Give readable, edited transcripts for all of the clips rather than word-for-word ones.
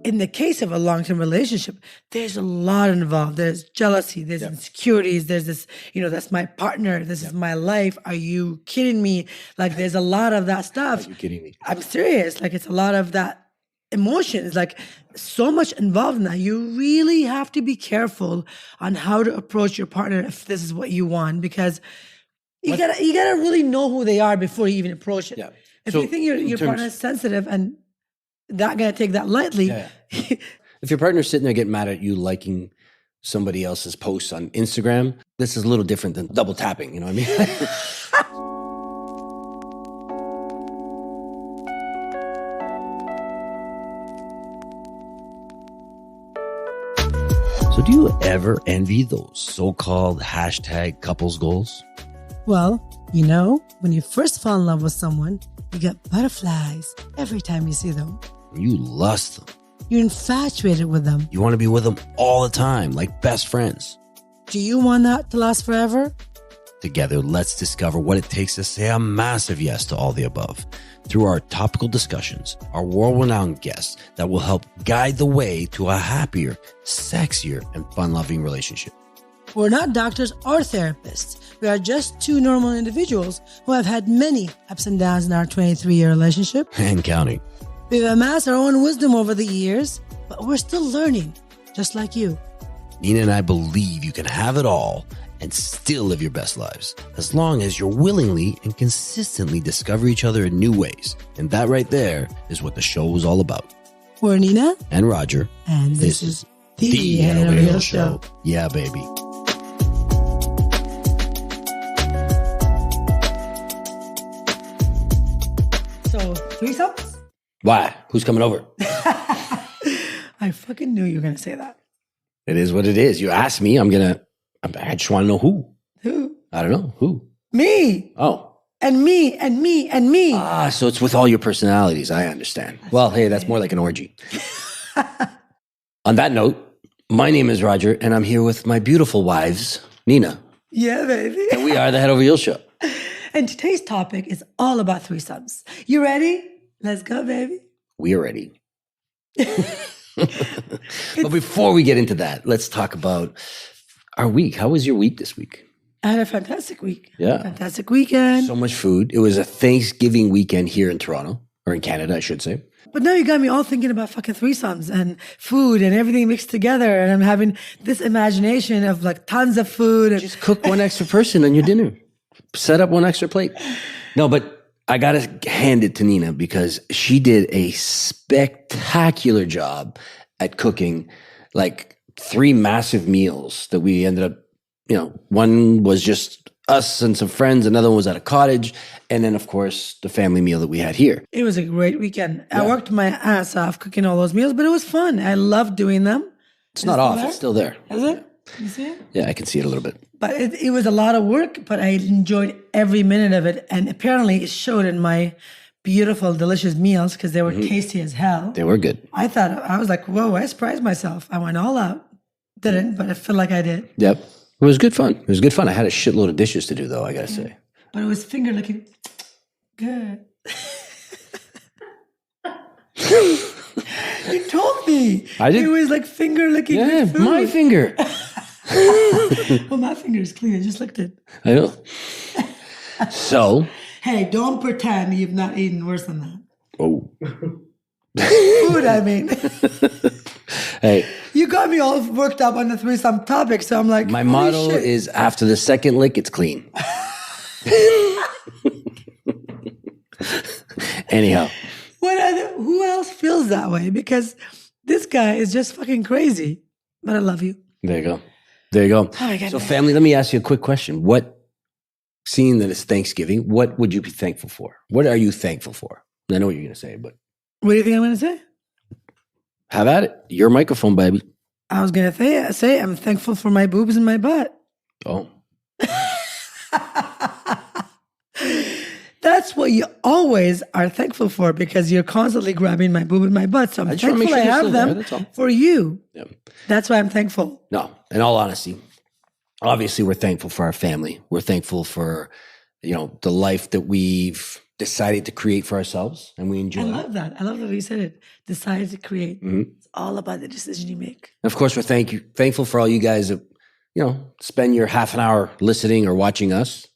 in the case of a long-term relationship, there's a lot involved. There's jealousy, there's insecurities, there's this, that's my partner, this is my life. Are you kidding me? Like, there's a lot of that stuff. Are you kidding me? I'm serious. Like, it's a lot of that emotion. It's like so much involved in that. You really have to be careful on how to approach your partner if this is what you want, because you gotta really know who they are before you even approach it. Yeah. If you think your partner is sensitive and not gonna take that lightly. If your partner's sitting there getting mad at you liking somebody else's posts on Instagram, this is a little different than double tapping, you know what I mean? So do you ever envy those so-called hashtag couples goals? Well, when you first fall in love with someone, you get butterflies every time you see them. You lust them. You're infatuated with them. You want to be with them all the time, like best friends. Do you want that to last forever? Together, let's discover what it takes to say a massive yes to all the above through our topical discussions, our world-renowned guests that will help guide the way to a happier, sexier, and fun-loving relationship. We're not doctors or therapists. We are just two normal individuals who have had many ups and downs in our 23-year relationship. And counting. We've amassed our own wisdom over the years, but we're still learning, just like you. Nina and I believe you can have it all and still live your best lives, as long as you're willingly and consistently discover each other in new ways. And that right there is what the show is all about. We're Nina. And Roger. And this is the Head Over Heels Show. Yeah, baby. So, threesomes? Why? Who's coming over? I fucking knew you were going to say that. It is what it is. You asked me, I just want to know who. Who? I don't know. Who? Me. Oh. And me, and me, and me. Ah, so it's with all your personalities. I understand. Hey, that's more like an orgy. On that note, my name is Roger, and I'm here with my beautiful wives, Nina. Yeah, baby. And we are the Head Over Heels Show. And today's topic is all about threesomes. You ready? Let's go, baby. We are ready. But before we get into that, let's talk about our week. How was your week this week? I had a fantastic week. Yeah. Fantastic weekend. So much food. It was a Thanksgiving weekend here in Toronto, or in Canada, I should say. But now you got me all thinking about fucking threesomes and food and everything mixed together. And I'm having this imagination of like tons of food. And just cook one extra person on your dinner. Set up one extra plate. No, but I got to hand it to Nina because she did a spectacular job at cooking like 3 massive meals that we ended up, one was just us and some friends. Another one was at a cottage. And then, of course, the family meal that we had here. It was a great weekend. Yeah. I worked my ass off cooking all those meals, but it was fun. I loved doing them. It's not off. It's still there. Is it? You see it? Yeah, I can see it a little bit. But it was a lot of work, but I enjoyed every minute of it. And apparently it showed in my beautiful, delicious meals because they were tasty as hell. They were good. I was like, whoa, I surprised myself. I went all out. Didn't, but I feel like I did. Yep. It was good fun. It was good fun. I had a shitload of dishes to do, though, I got to say. But it was finger licking good. You told me. I did. It was like finger licking good food. My finger. Well, my finger is clean. I just licked it. I know. So. Hey, don't pretend you've not eaten worse than that. Oh. Food, I mean. Hey. You got me all worked up on the threesome topic, so I'm like, my motto is after the second lick, it's clean. Anyhow. Who else feels that way? Because this guy is just fucking crazy. But I love you. There you go. There you go. Oh, so family, let me ask you a quick question. Seeing that it's Thanksgiving, what would you be thankful for? What are you thankful for? I know what you're going to say, but. What do you think I'm going to say? Have at it. Your microphone, baby. I was going to say I'm thankful for my boobs and my butt. Oh. That's what you always are thankful for because you're constantly grabbing my boob and my butt. So I'm thankful I have them for you. Yeah. That's why I'm thankful. No, in all honesty, obviously we're thankful for our family. We're thankful for, the life that we've decided to create for ourselves and we enjoy. I love that. I love the way you said it. Decided to create. It's all about the decision you make. And of course, we're thankful for all you guys that, spend your half an hour listening or watching us.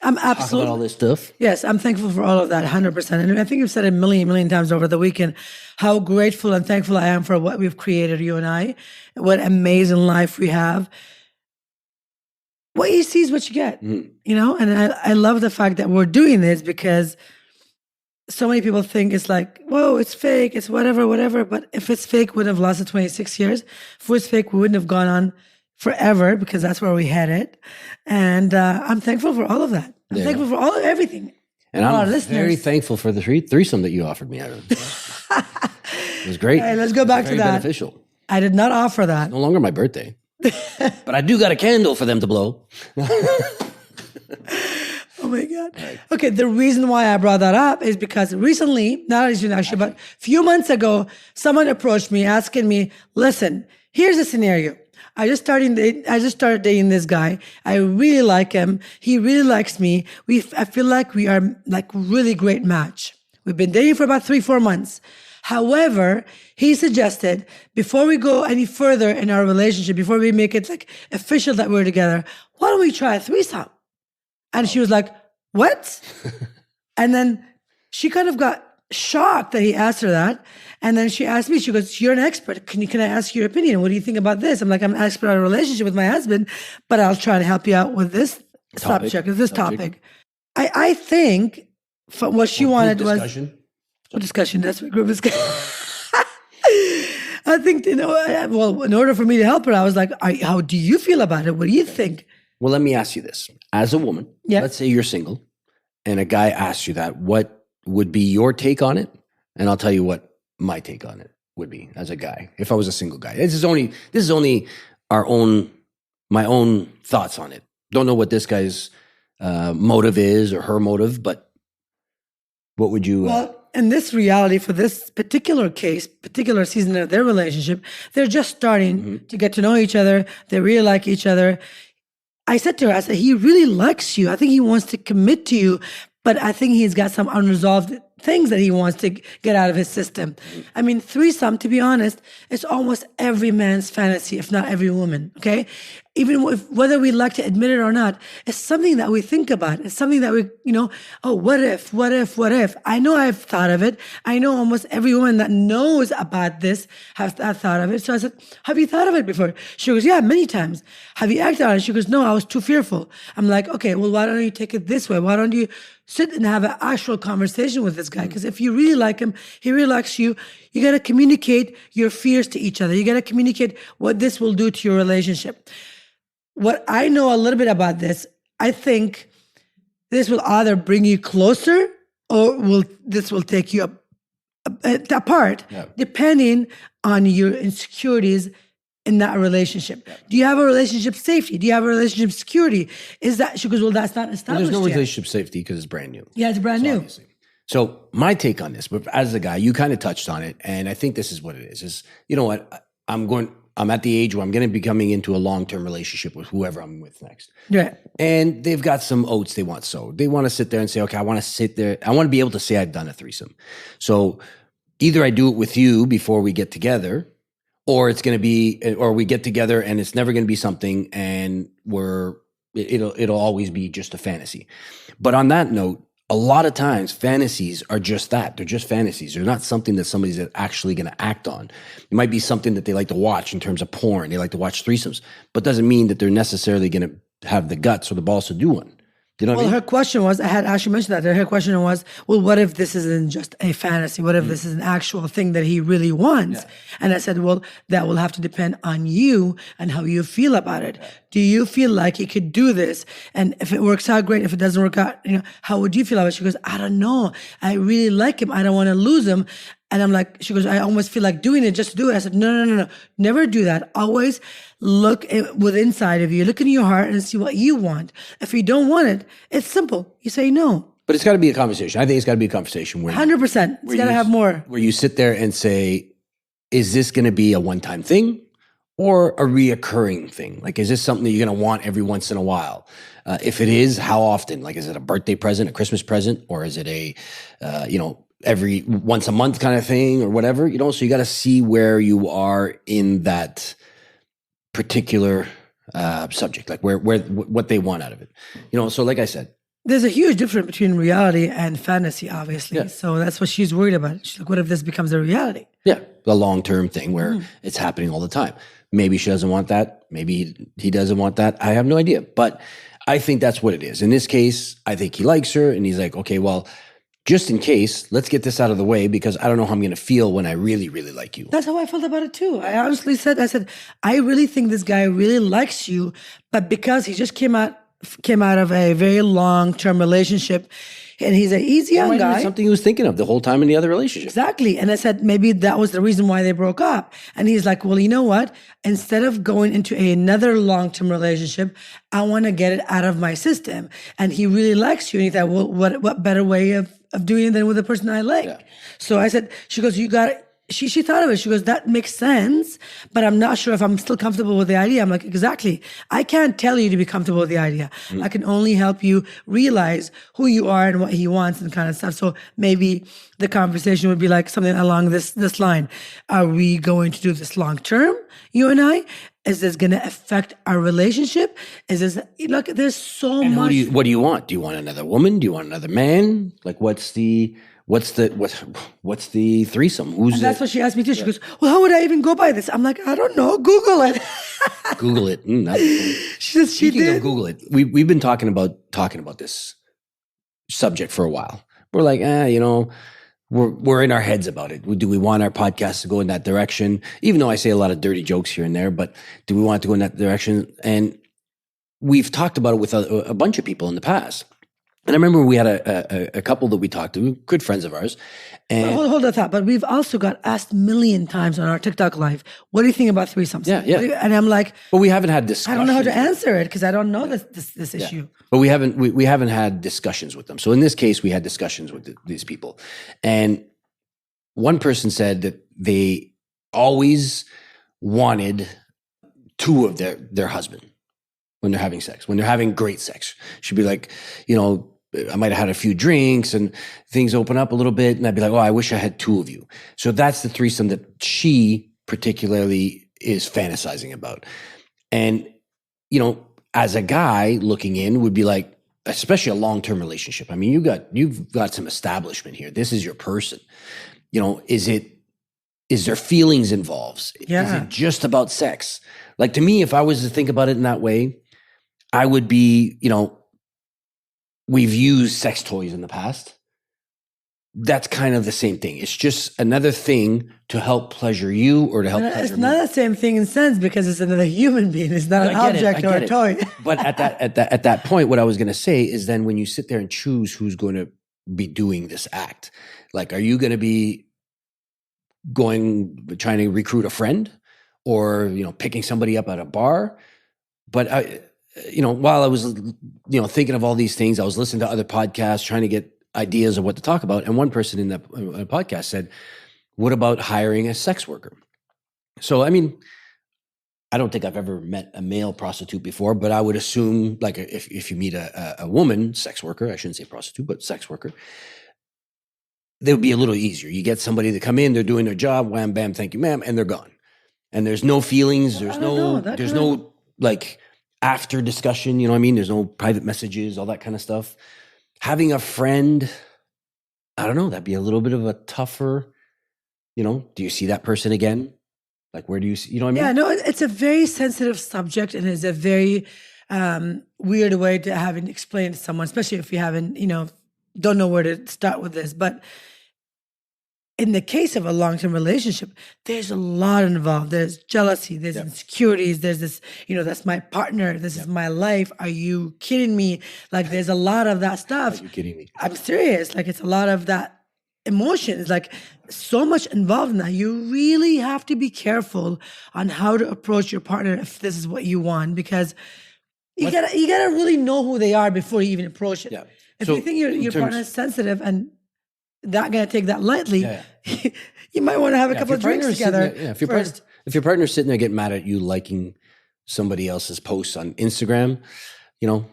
I'm Talk absolutely about all this stuff. Yes, I'm thankful for all of that, 100%. And I think you've said it a million times over the weekend how grateful and thankful I am for what we've created, you and I, what amazing life we have. What you see is what you get, And I love the fact that we're doing this because so many people think it's like, whoa, it's fake, it's whatever. But if it's fake, we would have lasted 26 years. If it was fake, we wouldn't have gone on forever because that's where we headed. And I'm thankful for all of that. I'm thankful for everything. And I'm very thankful for the threesome that you offered me. It was great. Hey, let's go back to that. Beneficial. I did not offer that. It's no longer my birthday. But I do got a candle for them to blow. Oh my God. Right. Okay, the reason why I brought that up is because recently, not actually, but a few months ago, someone approached me asking me, listen, here's a scenario. I just started dating this guy. I really like him. He really likes me. I feel like we are like really great match. We've been dating for about 3-4 months. However, he suggested before we go any further in our relationship, before we make it like official that we're together, why don't we try a threesome? And she was like, what? And then she kind of got shocked that he asked her that. And then she asked me, she goes, you're an expert. Can I ask your opinion? What do you think about this? I'm like, I'm an expert on a relationship with my husband, but I'll try to help you out with this topic. I think what she wanted was discussion. That's what group discussion. I think, in order for me to help her, I was like, how do you feel about it? What do you think? Well, let me ask you this. As a woman, let's say you're single and a guy asks you that, what would be your take on it? And I'll tell you what my take on it would be as a guy. If I was a single guy, this is only my own thoughts on it. Don't know what this guy's motive is or her motive, but what would you... in this reality, for this particular case, particular season of their relationship, they're just starting to get to know each other. They really like each other. I said to her, he really likes you. I think he wants to commit to you, but I think he's got some unresolved things that he wants to get out of his system. I mean, threesome, to be honest, it's almost every man's fantasy, if not every woman, okay? Even whether we like to admit it or not, it's something that we think about. It's something that we, what if? I know I've thought of it. I know almost every woman that knows about this has thought of it. So I said, have you thought of it before? She goes, yeah, many times. Have you acted on it? She goes, no, I was too fearful. I'm like, okay, well, why don't you take it this way? Why don't you sit and have an actual conversation with this guy? Because if you really like him, he really likes you, you got to communicate your fears to each other. You got to communicate what this will do to your relationship. What I know a little bit about this, I think this will either bring you closer or this will take you apart, depending on your insecurities in that relationship. Do you have a relationship safety? Do you have a relationship security? She goes, well, that's not established There's no yet. Relationship safety because it's brand new. Yeah, it's brand new. Obviously. So my take on this, but as a guy, you kind of touched on it, and I think this is what it is you know what, I'm at the age where I'm going to be coming into a long-term relationship with whoever I'm with next. Yeah. And they've got some oats they want sowed. They want to sit there and say, okay, I want to be able to say I've done a threesome. So either I do it with you before we get together, or we get together and it's never going to be something and it'll always be just a fantasy. But on that note, a lot of times fantasies are just that. They're just fantasies. They're not something that somebody's actually going to act on. It might be something that they like to watch in terms of porn. They like to watch threesomes, but doesn't mean that they're necessarily going to have the guts or the balls to do one. You know what I mean? Her question was, I had actually mentioned that. Her question was, well, what if this isn't just a fantasy? What if this is an actual thing that he really wants? Yeah. And I said, well, that will have to depend on you and how you feel about it. Do you feel like he could do this? And if it works out, great. If it doesn't work out, how would you feel about it? She goes, I don't know. I really like him. I don't want to lose him. And I'm like, she goes, I almost feel like doing it just to do it. I said, no. Never do that. Always look within inside of you. Look into your heart and see what you want. If you don't want it, it's simple. You say no. But it's got to be a conversation. I think it's got to be a conversation where 100%. It's got to have more. Where you sit there and say, is this going to be a one-time thing? or a reoccurring thing? Like, is this something that you're going to want every once in a while? If it is, how often? Like, is it a birthday present, a Christmas present, or is it a, every once a month kind of thing or whatever, so you got to see where you are in that particular subject, like what they want out of it. So like I said, there's a huge difference between reality and fantasy, obviously. Yeah. So that's what she's worried about. She's like, what if this becomes a reality? Yeah, the long-term thing where it's happening all the time. Maybe she doesn't want that. Maybe he doesn't want that. I have no idea. But I think that's what it is. In this case, I think he likes her, and he's like, okay, well, just in case, let's get this out of the way because I don't know how I'm going to feel when I really, really like you. That's how I felt about it too. I honestly said, I really think this guy really likes you, but because he just came out of a very long-term relationship, and he's an easy young guy. Something he was thinking of the whole time in the other relationship. Exactly. And I said, maybe that was the reason why they broke up. And he's like, well, you know what? Instead of going into another long-term relationship, I want to get it out of my system. And he really likes you. And he thought, well, what better way of doing it than with the person I like? Yeah. So I said, she goes, she thought of it. She goes, that makes sense, but I'm not sure if I'm still comfortable with the idea. I'm like, exactly. I can't tell you to be comfortable with the idea. I can only help you realize who you are and what he wants and kind of stuff. So maybe the conversation would be like something along this line. Are we going to do this long term, you and I? Is this going to affect our relationship? Look, there's so much. What do you want? Do you want another woman? Do you want another man? Like, what's the threesome? That's what she asked me too. She goes, well, how would I even go by this? I'm like, I don't know. Google it. Google it. She did. Google it. We've been talking about this subject for a while. We're like, we're in our heads about it. Do we want our podcast to go in that direction? Even though I say a lot of dirty jokes here and there, but do we want it to go in that direction? And we've talked about it with a bunch of people in the past. And I remember we had a couple that we talked to, good friends of ours. And hold that thought. But we've also got asked a million times on our TikTok live, what do you think about threesomes? Yeah. And I'm like, but we haven't had discussions. I don't know how to answer it because I don't know this issue. But we haven't had discussions with them. So in this case, we had discussions with these people. And one person said that they always wanted two of their husband when they're having sex, when they're having great sex. She'd be like, I might have had a few drinks and things open up a little bit. And I'd be like, oh, I wish I had two of you. So that's the threesome that she particularly is fantasizing about. And, as a guy looking in would be like, especially a long-term relationship. I mean, you've got some establishment here. This is your person. Is there feelings involved? Yeah. Is it just about sex? Like, to me, if I was to think about it in that way, I would be, we've used sex toys in the past. That's kind of the same thing. It's just another thing to help pleasure you or to help pleasure me. It's not the same thing in sense because it's another human being. It's not an object or a toy. But at that point, what I was going to say is then when you sit there and choose who's going to be doing this act, like, are you going to be trying to recruit a friend or, picking somebody up at a bar? But while I was, thinking of all these things, I was listening to other podcasts, trying to get ideas of what to talk about. And one person in that podcast said, what about hiring a sex worker? So, I mean, I don't think I've ever met a male prostitute before, but I would assume, like, if you meet a woman sex worker, I shouldn't say prostitute, but sex worker, they would be a little easier. You get somebody to come in, they're doing their job, wham, bam, thank you, ma'am, and they're gone. And there's no feelings. There's no like after discussion, you know what I mean? There's no private messages, all that kind of stuff. Having a friend, I don't know, that'd be a little bit of a tougher, do you see that person again? Like, where do you see, you know what I mean? Yeah, no, it's a very sensitive subject and it's a very weird way to have it explained to someone, especially if you haven't, don't know where to start with this. But in the case of a long-term relationship, there's a lot involved. There's jealousy, there's insecurities, there's this, that's my partner, this is my life. Are you kidding me? Like, there's a lot of that stuff. Are you kidding me? I'm serious. Like, it's a lot of that emotion. It's like so much involved in that. You really have to be careful on how to approach your partner if this is what you want, because you gotta really know who they are before you even approach it. Yeah. If you think your partner is sensitive and not going to take that lightly. Yeah. You might want to have a If couple your of drinks partner's together sitting there- if your first. if your partner's sitting there getting mad at you liking somebody else's posts on Instagram, you know,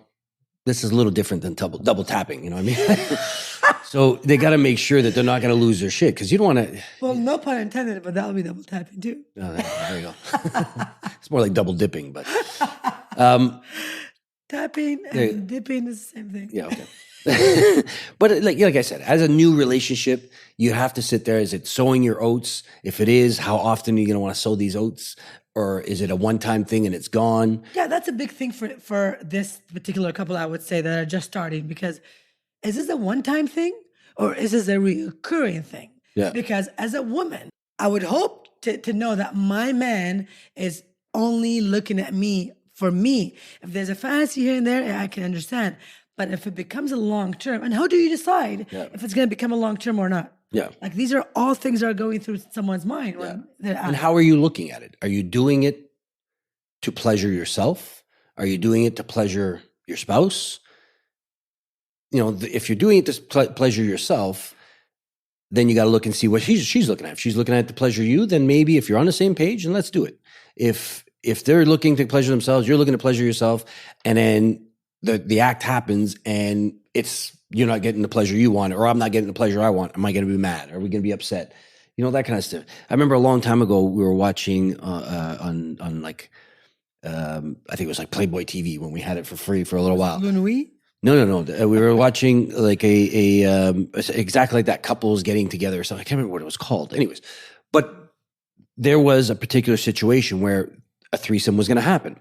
this is a little different than double tapping. You know what I mean? So they got to make sure that they're not going to lose their shit because you don't want to. Well, no pun intended, but that'll be double tapping too. Oh, there you go. It's more like double dipping, but Tapping and dipping is the same thing. yeah, okay. But like I said, as a new relationship, you have to sit there. Is it sowing your oats? If it is, how often are you going to want to sow these oats? Or is it a one-time thing and it's gone? Yeah, that's a big thing for this particular couple, I would say, that are just starting. Because is this a one-time thing or is this a reoccurring thing? Yeah. Because as a woman, I would hope to know that my man is only looking at me for me. If there's a fantasy here and there, I can understand. But if it becomes a long-term, and how do you decide if it's going to become a long-term or not? Yeah. Like these are all things that are going through someone's mind. When they're And how are you looking at it? Are you doing it to pleasure yourself? Are you doing it to pleasure your spouse? You know, if you're doing it to pleasure yourself, then you got to look and see what she's looking at. If she's looking at it to pleasure you, then maybe if you're on the same page, then let's do it. If they're looking to pleasure themselves, you're looking to pleasure yourself, and then the act happens and you're not getting the pleasure you want, or I'm not getting the pleasure I want. Am I going to be mad? Are we going to be upset? You know, that kind of stuff. I remember a long time ago, we were watching on like, I think it was like Playboy TV when we had it for free for a little while. Louis? No. We were watching like a exactly like that, couples getting together or something. I can't remember what it was called. Anyways, but there was a particular situation where a threesome was going to happen.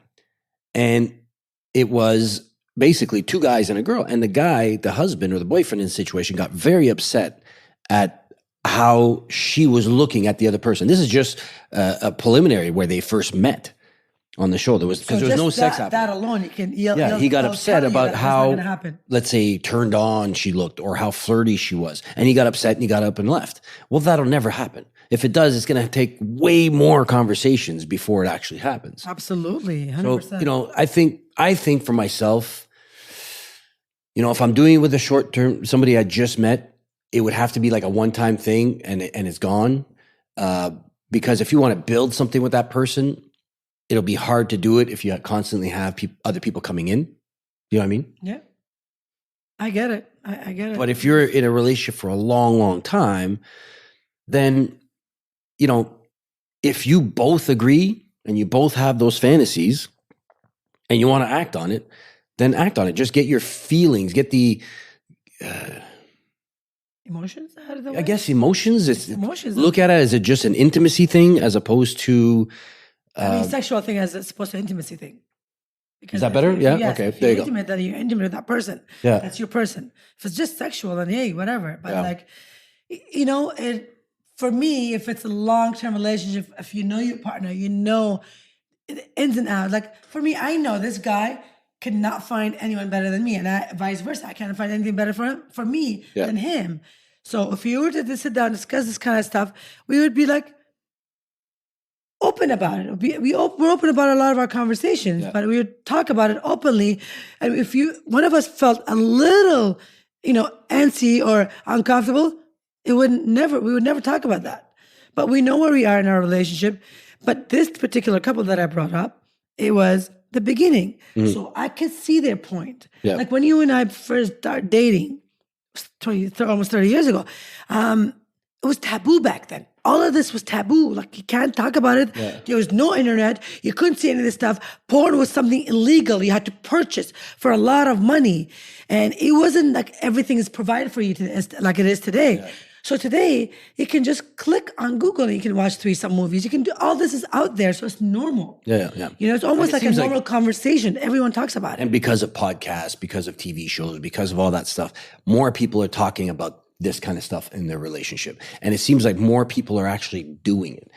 And it was basically two guys and a girl. And the guy, the husband or the boyfriend in the situation, got very upset at how she was looking at the other person. This is just a preliminary where they first met on the show. There was no sex happening. That alone, you can. He got upset about how, let's say, turned on she looked or how flirty she was, and he got upset and he got up and left. Well, that'll never happen. If it does, it's going to take way more conversations before it actually happens. Absolutely, 100%. So, you know, I think for myself, you know, if I'm doing it with a short term, somebody I just met, it would have to be like a one-time thing and it's gone. Because if you want to build something with that person, it'll be hard to do it if you constantly have other people coming in. You know what I mean? Yeah. I get it. I get it. But if you're in a relationship for a long, long time, then, you know, if you both agree and you both have those fantasies and you want to act on it, then act on it. Just get your feelings, get the emotions out of the way. I guess emotions. Emotions. Look at it as just an intimacy thing as opposed to. Sexual thing as opposed to intimacy thing. Because is that better? Yeah. Okay. There you go. Intimate, that you're intimate with that person. Yeah. That's your person. If it's just sexual, then hey, whatever. But like, you know, for me, if it's a long-term relationship, if you know your partner, you know the ins and outs. Like for me, I know this guy could not find anyone better than me, and vice versa. I can't find anything better for me than him. So if you were to sit down and discuss this kind of stuff, we would be like open about it. We're open about a lot of our conversations, but we would talk about it openly. And if one of us felt a little, you know, antsy or uncomfortable, we would never talk about that. But we know where we are in our relationship. But this particular couple that I brought up, it was the beginning. So I could see their point. Yeah. Like when you and I first started dating, almost 30 years ago, it was taboo back then. All of this was taboo. Like you can't talk about it. Yeah. There was no internet. You couldn't see any of this stuff. Porn was something illegal. You had to purchase for a lot of money. And it wasn't like everything is provided for you like it is today. Yeah. So today, you can just click on Google and you can watch threesome movies. You can do all this is out there, so it's normal. Yeah. You know, it's almost like a normal conversation. Everyone talks about it. And because of podcasts, because of TV shows, because of all that stuff, more people are talking about this kind of stuff in their relationship. And it seems like more people are actually doing it.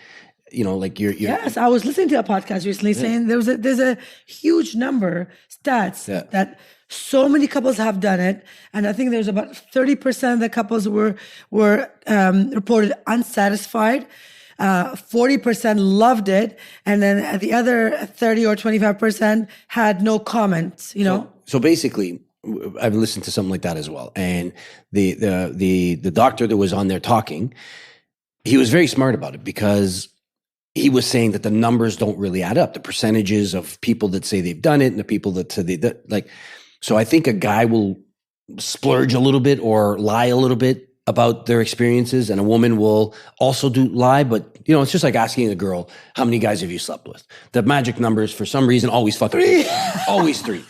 You know, like you're Yes, I was listening to a podcast recently saying there's a huge number, stats that so many couples have done it, and I think there's about 30% of the couples were reported unsatisfied. 40% loved it, and then the other 30 or 25% had no comments. You know. So basically, I've listened to something like that as well. And the doctor that was on there talking, he was very smart about it because he was saying that the numbers don't really add up. The percentages of people that say they've done it and the people that say like, so I think a guy will splurge a little bit or lie a little bit about their experiences, and a woman will also lie. But it's just like asking a girl, how many guys have you slept with? The magic numbers for some reason always fucking three. Always three.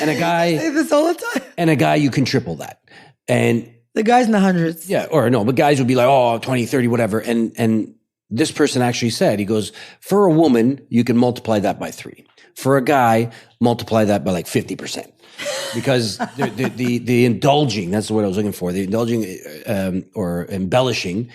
And a guy, I say this all the time. And a guy, you can triple that. And the guy's in the hundreds. Yeah, or no, but guys would be like, 20, 30, whatever. And this person actually said, he goes, for a woman, you can multiply that by 3. For a guy, multiply that by like 50%. Because the indulging, that's what I was looking for, the indulging or embellishing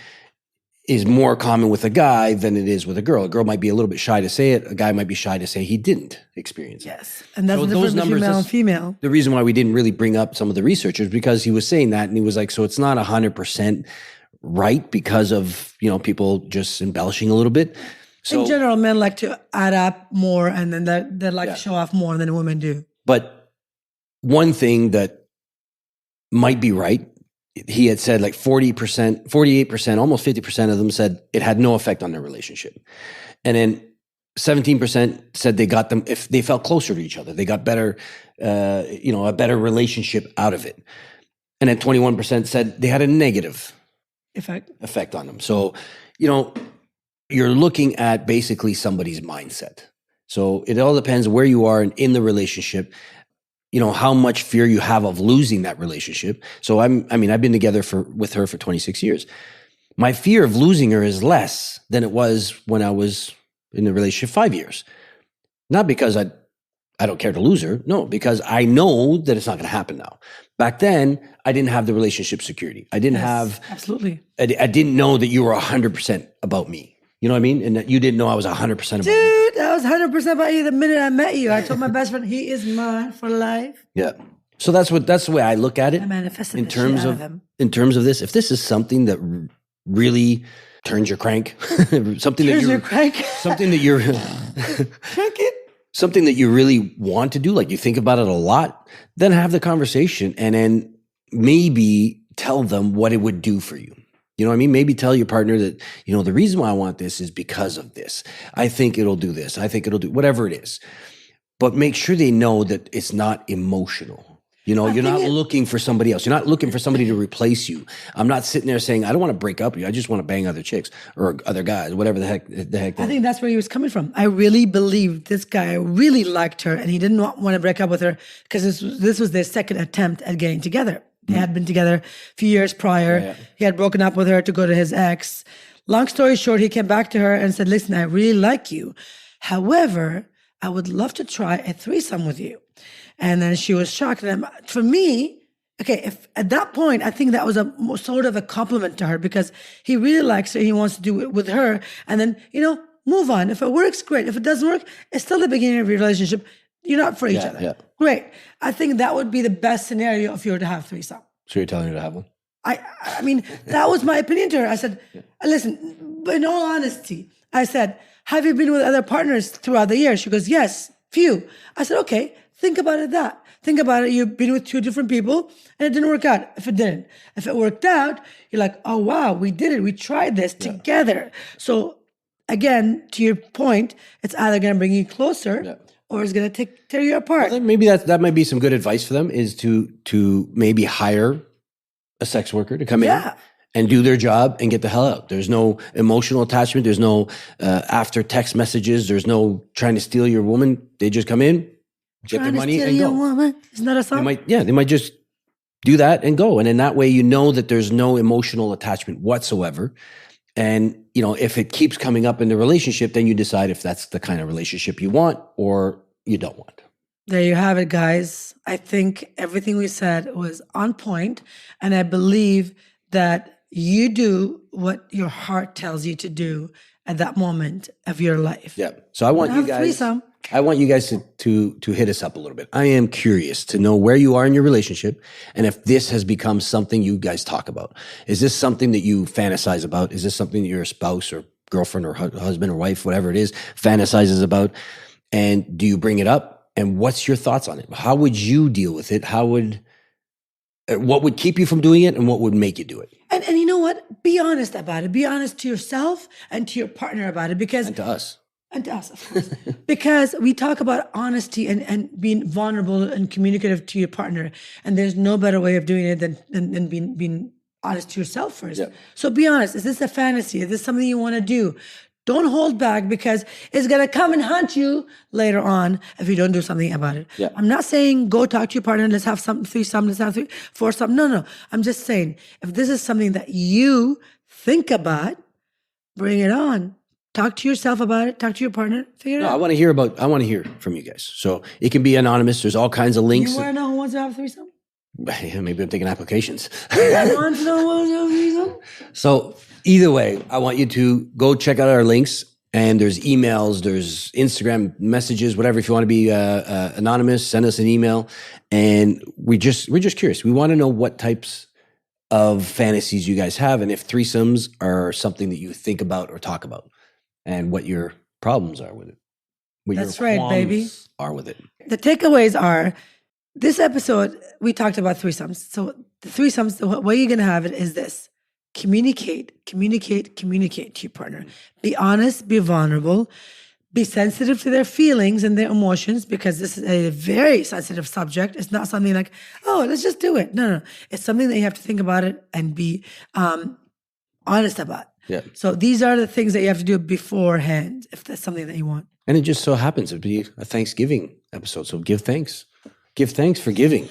is more common with a guy than it is with a girl. A girl might be a little bit shy to say it. A guy might be shy to say he didn't experience it. Yes. And that's the difference between male and female. The reason why we didn't really bring up some of the researchers, because he was saying that, and he was like, so it's not 100% right because of, people just embellishing a little bit. So, in general, men like to add up more, and then they like to show off more than women do. But one thing that might be right, he had said like 40%, 48%, almost 50% of them said it had no effect on their relationship. And then 17% said they got them, if they felt closer to each other, they got better, a better relationship out of it. And then 21% said they had a negative effect on them. So, you're looking at basically somebody's mindset. So it all depends where you are in the relationship, how much fear you have of losing that relationship. So I've been together with her for 26 years. My fear of losing her is less than it was when I was in the relationship 5 years. Not because I don't care to lose her. No, because I know that it's not going to happen now. Back then, I didn't have the relationship security. I didn't have, absolutely. I didn't know that you were 100% about me. You know what I mean? And that you didn't know I was 100% about you. Dude, I was 100% about you the minute I met you. I told my best friend, he is mine for life. Yeah. So that's the way I look at it. I manifested in terms of this. If this is something that really turns your crank, something that you're crank it. Something that you really want to do, like you think about it a lot, then have the conversation and then maybe tell them what it would do for you. You know what I mean? Maybe tell your partner that, the reason why I want this is because of this. I think it'll do this. I think it'll do whatever it is. But make sure they know that it's not emotional. You're not looking for somebody else. You're not looking for somebody to replace you. I'm not sitting there saying, I don't want to break up with you. I just want to bang other chicks or other guys, whatever the heck. I think that's where he was coming from. I really believed this guy really liked her, and he didn't want to break up with her because this was their second attempt at getting together. They had been together a few years prior. Yeah. He had broken up with her to go to his ex. Long story short, he came back to her and said, listen, I really like you. However, I would love to try a threesome with you. And then she was shocked. And for me, if at that point, I think that was a sort of a compliment to her because he really likes her. He wants to do it with her. And then, move on. If it works, great. If it doesn't work, it's still the beginning of your relationship. You're not for each other. Yeah. Great. I think that would be the best scenario if you were to have threesome. So you're telling her to have one? I mean, that was my opinion to her. I said, listen, but in all honesty, I said, have you been with other partners throughout the years? She goes, yes, few. I said, okay, think about it Think about it. You've been with 2 different people and it didn't work out. If it worked out, you're like, oh, wow, we did it. We tried this together. So again, to your point, it's either going to bring you closer or it's going to tear you apart. Well, maybe that might be some good advice for them is to maybe hire a sex worker to come in and do their job and get the hell out. There's no emotional attachment. There's no after text messages. There's no trying to steal your woman. They just come in, get their money and go. Woman. Isn't that a song? They might just do that and go. And in that way, that there's no emotional attachment whatsoever. And, if it keeps coming up in the relationship, then you decide if that's the kind of relationship you want or you don't want. There you have it, guys. I think everything we said was on point, and I believe that you do what your heart tells you to do at that moment of your life. Yeah. So I want you guys to hit us up a little bit. I am curious to know where you are in your relationship and if this has become something you guys talk about. Is this something that you fantasize about? Is this something that your spouse or girlfriend or husband or wife, whatever it is, fantasizes about? And do you bring it up? And what's your thoughts on it? How would you deal with it? What would keep you from doing it, and what would make you do it? And you know what? Be honest about it. Be honest to yourself and to your partner about it, because And to us. And to us, of course. Because we talk about honesty and being vulnerable and communicative to your partner. And there's no better way of doing it than being honest to yourself first. Yeah. So be honest. Is this a fantasy? Is this something you want to do? Don't hold back, because it's going to come and haunt you later on if you don't do something about it. Yeah. I'm not saying go talk to your partner, let's have some threesome, let's have foursome. No. I'm just saying, if this is something that you think about, bring it on. Talk to yourself about it. Talk to your partner. Figure it out. I want to hear from you guys. So it can be anonymous. There's all kinds of links. You want to know who wants to have a threesome? Maybe I'm taking applications. I want to know who wants to have a threesome? So either way, I want you to go check out our links. And there's emails, there's Instagram messages, whatever. If you want to be anonymous, send us an email. And we're just curious. We want to know what types of fantasies you guys have, and if threesomes are something that you think about or talk about, and what your problems are with it. That's right, baby. Are with it. The takeaways are, this episode, we talked about threesomes. So the threesomes, the way you're going to have it is this. Communicate to your partner. Be honest, be vulnerable, be sensitive to their feelings and their emotions, because this is a very sensitive subject. It's not something like, oh, let's just do it. No. It's something that you have to think about it and be honest about. Yeah. So these are the things that you have to do beforehand, if that's something that you want. And it just so happens to be a Thanksgiving episode. So give thanks. Give thanks for giving.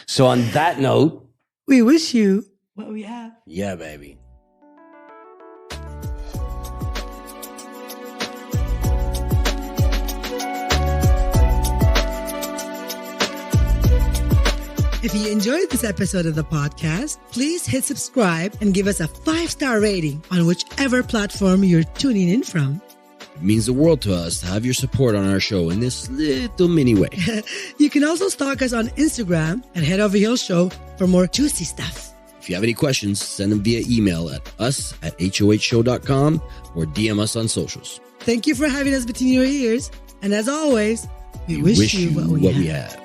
So on that note, we wish you what we have. Yeah, baby. If you enjoyed this episode of the podcast, please hit subscribe and give us a 5-star rating on whichever platform you're tuning in from. It means the world to us to have your support on our show in this little mini way. You can also stalk us on Instagram at Head Over Heels Show for more juicy stuff. If you have any questions, send them via email at us@hohshow.com or DM us on socials. Thank you for having us between your ears. And as always, we wish you what we have.